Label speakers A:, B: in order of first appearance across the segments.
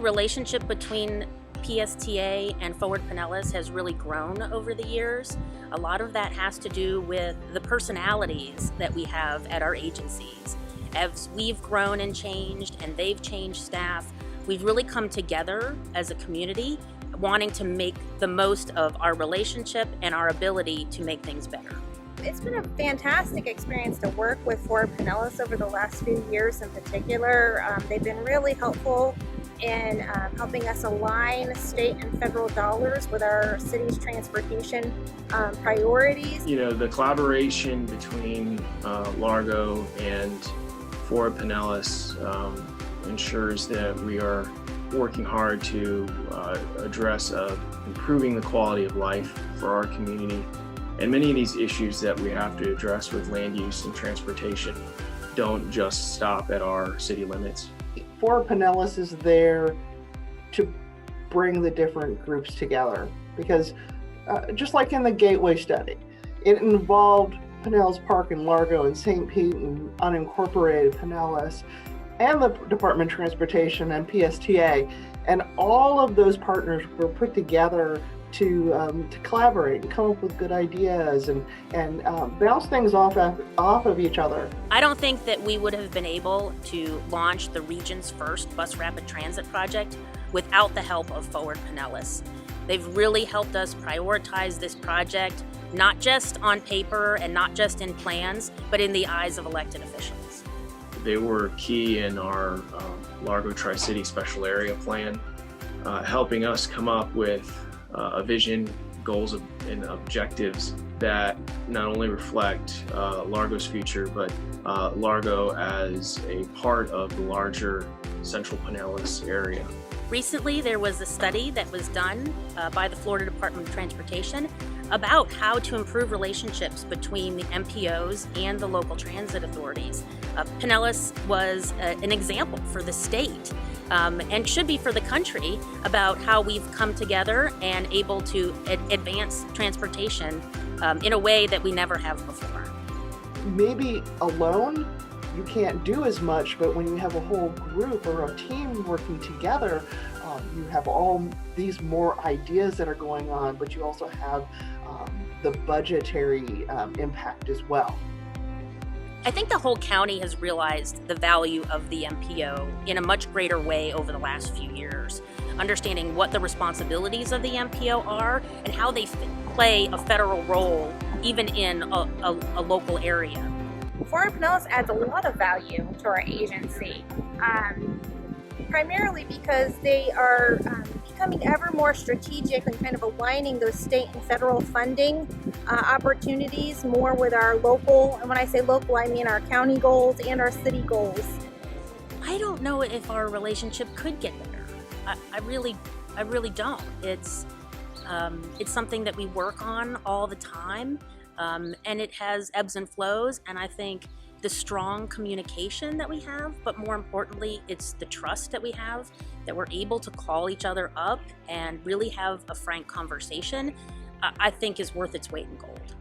A: relationship between PSTA and Forward Pinellas has really grown over the years. A lot of that has to do with the personalities that we have at our agencies. As we've grown and changed and they've changed staff, we've really come together as a community, wanting to make the most of our relationship and our ability to make things better.
B: It's been a fantastic experience to work with Forward Pinellas over the last few years in particular. They've been really helpful in helping us align state and federal dollars with our city's transportation priorities.
C: You know, the collaboration between Largo and Forward Pinellas ensures that we are working hard to address improving the quality of life for our community. And many of these issues that we have to address with land use and transportation don't just stop at our city limits.
D: Forward Pinellas is there to bring the different groups together because just like in the Gateway study, it involved Pinellas Park and Largo and St. Pete and unincorporated Pinellas and the Department of Transportation and PSTA, and all of those partners were put together to collaborate and come up with good ideas and bounce things off of each other.
A: I don't think that we would have been able to launch the region's first bus rapid transit project without the help of Forward Pinellas. They've really helped us prioritize this project, not just on paper and not just in plans, but in the eyes of elected officials.
C: They were key in our Largo Tri-City Special Area Plan, helping us come up with a vision, goals, and objectives that not only reflect Largo's future, but Largo as a part of the larger Central Pinellas area.
A: Recently, there was a study that was done by the Florida Department of Transportation about how to improve relationships between the MPOs and the local transit authorities. Pinellas was an example for the state and should be for the country about how we've come together and able to advance transportation in a way that we never have before.
D: Maybe alone you can't do as much, but when you have a whole group or a team working together, you have all these more ideas that are going on, but you also have the budgetary impact as well.
A: I think the whole county has realized the value of the MPO in a much greater way over the last few years, understanding what the responsibilities of the MPO are and how they play a federal role even in a local area.
B: Forward Pinellas adds a lot of value to our agency, primarily because they are becoming ever more strategic and kind of aligning those state and federal funding opportunities more with our local, and when I say local, I mean our county goals and our city goals.
A: I don't know if our relationship could get better. I really don't. It's something that we work on all the time. And it has ebbs and flows, and I think the strong communication that we have, but more importantly, it's the trust that we have, that we're able to call each other up and really have a frank conversation, I think is worth its weight in gold.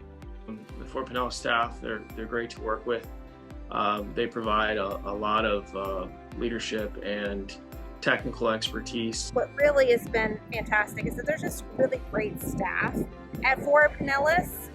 C: The Forward Pinellas staff, they're great to work with. They provide a lot of leadership and technical expertise.
B: What really has been fantastic is that there's just really great staff at Forward Pinellas.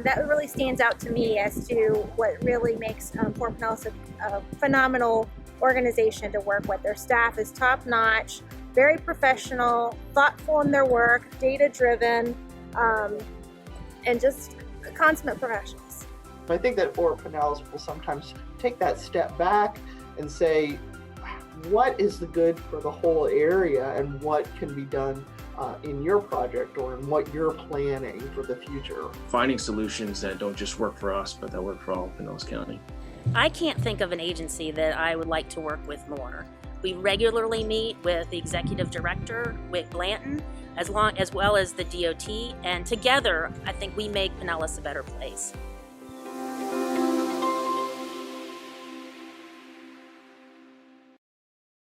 B: That really stands out to me as to what really makes Forward Pinellas a phenomenal organization to work with. Their staff is top-notch, very professional, thoughtful in their work, data-driven, and just consummate professionals.
D: I think that Forward Pinellas will sometimes take that step back and say, what is the good for the whole area and what can be done in your project or in what you're planning for the future.
C: Finding solutions that don't just work for us, but that work for all of Pinellas County.
A: I can't think of an agency that I would like to work with more. We regularly meet with the executive director, Wick Blanton, as well as the DOT, and together I think we make Pinellas a better place.